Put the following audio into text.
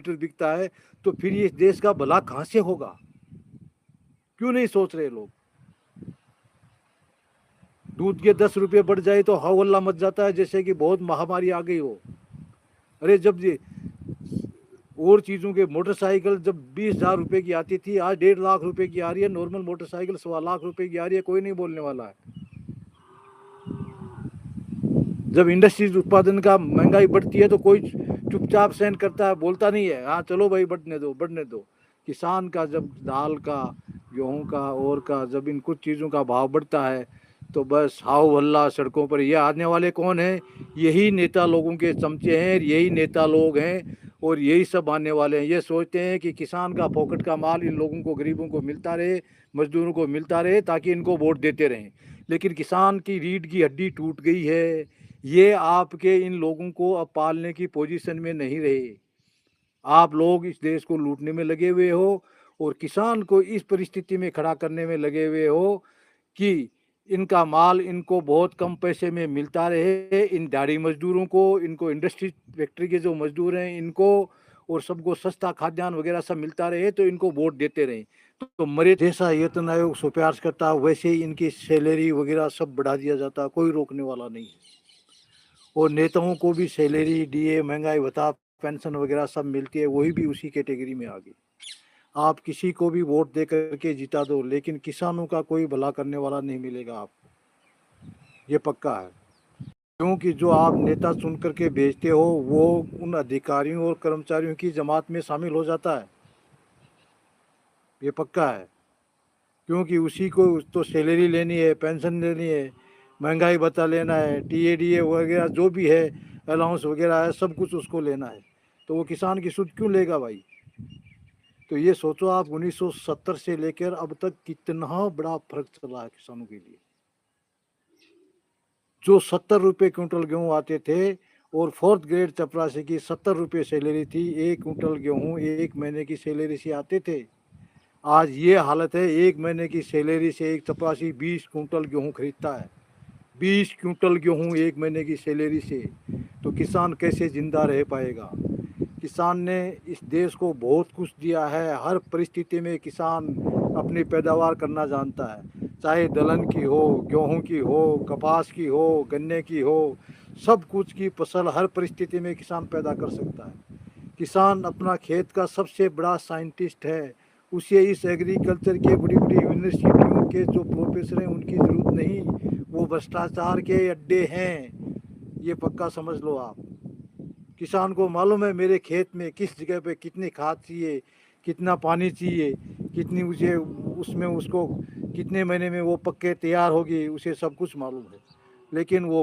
Litre बिकता है, तो फिर ये देश का भला कहाँ से होगा? क्यों नहीं सोच रहे लोग? दूध के 10 रुपये बढ़ जाए तो हौहल्ला मच जाता है, जैसे कि बहुत महामारी आ गई हो। अरे जब ये और चीज़ों के मोटरसाइकिल जब 20,000 रुपये की आती थी, आज 1.5 लाख रुपए की आ रही है। नॉर्मल मोटरसाइकिल 1.25 लाख रुपए की आ रही है, कोई नहीं बोलने वाला है। जब इंडस्ट्रीज उत्पादन का महंगाई बढ़ती है तो कोई चुपचाप सहन करता है, बोलता नहीं है, हाँ चलो भाई बढ़ने दो बढ़ने दो। किसान का जब दाल का, गेहूं का और का जब इन कुछ चीज़ों का भाव बढ़ता है तो बस हाव हल्ला सड़कों पर। ये आने वाले कौन हैं? यही नेता लोगों के चमचे हैं, यही नेता लोग हैं और यही सब आने वाले हैं। ये सोचते हैं कि किसान का पॉकेट का माल इन लोगों को, गरीबों को मिलता रहे, मजदूरों को मिलता रहे, ताकि इनको वोट देते रहें। लेकिन किसान की रीढ़ की हड्डी टूट गई है। ये आपके इन लोगों को अब पालने की पोजीशन में नहीं रहे। आप लोग इस देश को लूटने में लगे हुए हो और किसान को इस परिस्थिति में खड़ा करने में लगे हुए हो कि इनका माल इनको बहुत कम पैसे में मिलता रहे, इन दिहाड़ी मजदूरों को, इनको इंडस्ट्री फैक्ट्री के जो मजदूर हैं इनको, और सबको सस्ता खाद्यान्न वगैरह सब मिलता रहे, तो इनको वोट देते रहे। तो मरे जैसा वेतन आयोग सुपेश करता वैसे ही इनकी सैलरी वगैरह सब बढ़ा दिया जाता, कोई रोकने वाला नहीं है। और नेताओं को भी सैलरी, डीए, महंगाई भत्ता, पेंशन वगैरह सब मिलती है, वही भी उसी कैटेगरी में आ गई। आप किसी को भी वोट दे करके जिता दो, लेकिन किसानों का कोई भला करने वाला नहीं मिलेगा आपको, ये पक्का है। क्योंकि जो आप नेता चुन करके भेजते हो वो उन अधिकारियों और कर्मचारियों की जमात में शामिल हो जाता है, ये पक्का है। क्योंकि उसी को तो सैलरी लेनी है, पेंशन लेनी है, महंगाई भत्ता लेना है, टीएडीए वगैरह जो भी है, अलाउंस वगैरह है, सब कुछ उसको लेना है। तो वो किसान की सुध क्यों लेगा भाई? तो ये सोचो आप, 1970 से लेकर अब तक कितना बड़ा फर्क चला है किसानों के लिए। जो 70 रुपये क्विंटल गेहूँ आते थे और फोर्थ ग्रेड चपरासी की 70 रुपये सैलरी थी, 1 क्विंटल गेहूँ 1 महीने की सैलरी से आते थे। आज ये हालत है, 1 महीने की सैलरी से एक चपरासी 20 कुंटल गेहूँ खरीदता है। 20 क्विंटल गेहूँ 1 महीने की सैलरी से, तो किसान कैसे जिंदा रह पाएगा? किसान ने इस देश को बहुत कुछ दिया है। हर परिस्थिति में किसान अपनी पैदावार करना जानता है, चाहे दलहन की हो, गेहूं की हो, कपास की हो, गन्ने की हो, सब कुछ की फसल हर परिस्थिति में किसान पैदा कर सकता है। किसान अपना खेत का सबसे बड़ा साइंटिस्ट है। उसे इस एग्रीकल्चर के बड़ी बड़ी यूनिवर्सिटियों के जो प्रोफेसर हैं उनकी ज़रूरत नहीं, वो भ्रष्टाचार के अड्डे हैं, ये पक्का समझ लो आप। किसान को मालूम है मेरे खेत में किस जगह पे कितनी खाद चाहिए, कितना पानी चाहिए, कितनी उसे उसमें उसको कितने महीने में वो पक के तैयार होगी, उसे सब कुछ मालूम है। लेकिन वो